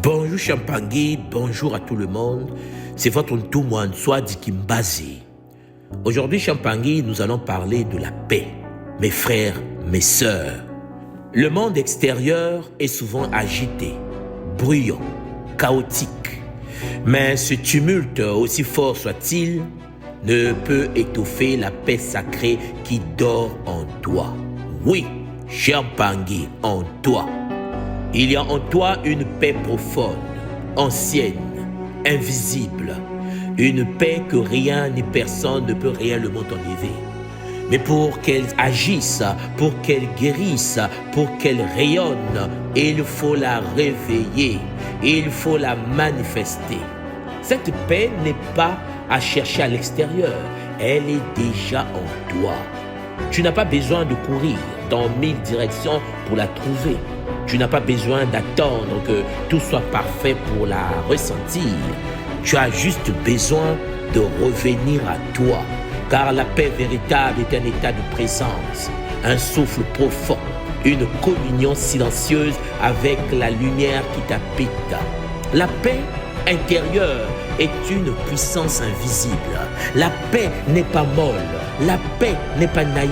Bonjour Champangui, bonjour à tout le monde. C'est votre Ntoumouan Swadi Kimbazi. Aujourd'hui Champangui, nous allons parler de la paix. Mes frères, mes sœurs. Le monde extérieur est souvent agité, bruyant, chaotique. Mais ce tumulte, aussi fort soit-il, ne peut étouffer la paix sacrée qui dort en toi. Oui, Champangui, en toi. Il y a en toi une paix profonde, ancienne, invisible. Une paix que rien ni personne ne peut réellement enlever. Mais pour qu'elle agisse, pour qu'elle guérisse, pour qu'elle rayonne, il faut la réveiller, il faut la manifester. Cette paix n'est pas à chercher à l'extérieur, elle est déjà en toi. Tu n'as pas besoin de courir dans 1000 directions pour la trouver. Tu n'as pas besoin d'attendre que tout soit parfait pour la ressentir. Tu as juste besoin de revenir à toi. Car la paix véritable est un état de présence, un souffle profond, une communion silencieuse avec la lumière qui t'habite. La paix intérieure est une puissance invisible. La paix n'est pas molle. La paix n'est pas naïve.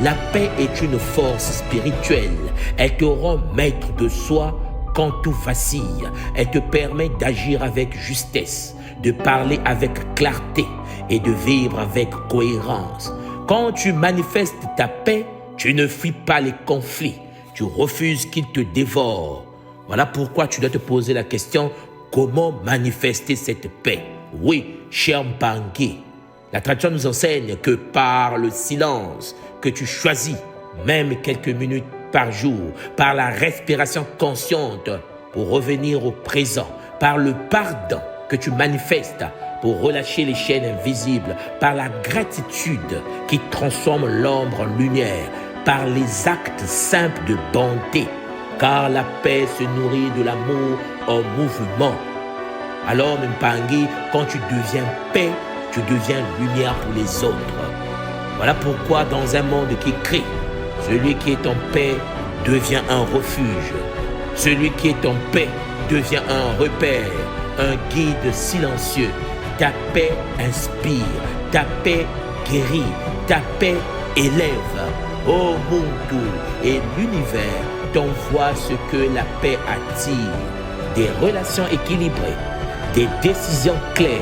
La paix est une force spirituelle. Elle te rend maître de soi quand tout vacille. Elle te permet d'agir avec justesse, de parler avec clarté et de vivre avec cohérence. Quand tu manifestes ta paix, tu ne fuis pas les conflits. Tu refuses qu'ils te dévorent. Voilà pourquoi tu dois te poser la question: comment manifester cette paix? Oui, Champangui. La tradition nous enseigne que par le silence que tu choisis, même quelques minutes par jour, par la respiration consciente pour revenir au présent, par le pardon que tu manifestes pour relâcher les chaînes invisibles, par la gratitude qui transforme l'ombre en lumière, par les actes simples de bonté, car la paix se nourrit de l'amour en mouvement. Alors, Mpangui, quand tu deviens paix, tu deviens lumière pour les autres. Voilà pourquoi dans un monde qui crie, celui qui est en paix devient un refuge. Celui qui est en paix devient un repère, un guide silencieux. Ta paix inspire, ta paix guérit, ta paix élève. Oh Muntu et l'univers t'envoie ce que la paix attire. Des relations équilibrées, des décisions claires,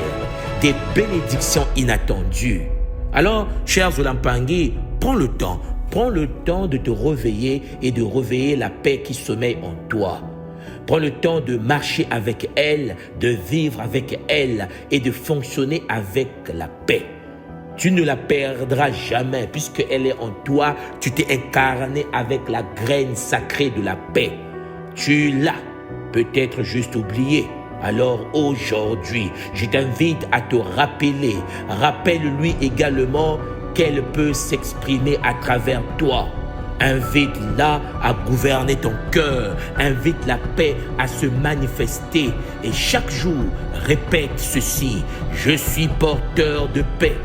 des bénédictions inattendues. Alors, chers Olampangui, prends le temps de te réveiller et de réveiller la paix qui sommeille en toi. Prends le temps de marcher avec elle, de vivre avec elle et de fonctionner avec la paix. Tu ne la perdras jamais puisqu'elle est en toi. Tu t'es incarné avec la graine sacrée de la paix. Tu l'as peut-être juste oublié. Alors aujourd'hui, je t'invite à te rappeler. Rappelle-lui également qu'elle peut s'exprimer à travers toi. Invite-la à gouverner ton cœur. Invite la paix à se manifester. Et chaque jour, répète ceci: je suis porteur de paix.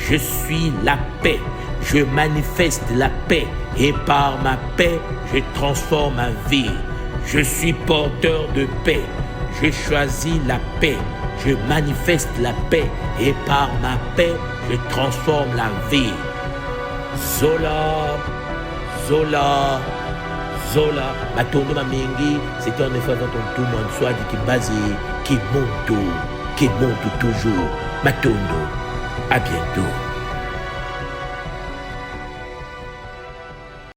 Je suis la paix. Je manifeste la paix. Et par ma paix, je transforme ma vie. Je suis porteur de paix. Je choisis la paix, je manifeste la paix et par ma paix, je transforme la vie. Zola, Zola, Zola. Matondo Mamingi, c'est un effort dans ton tout monde, soit dit qui monte toujours. Matondo, à bientôt.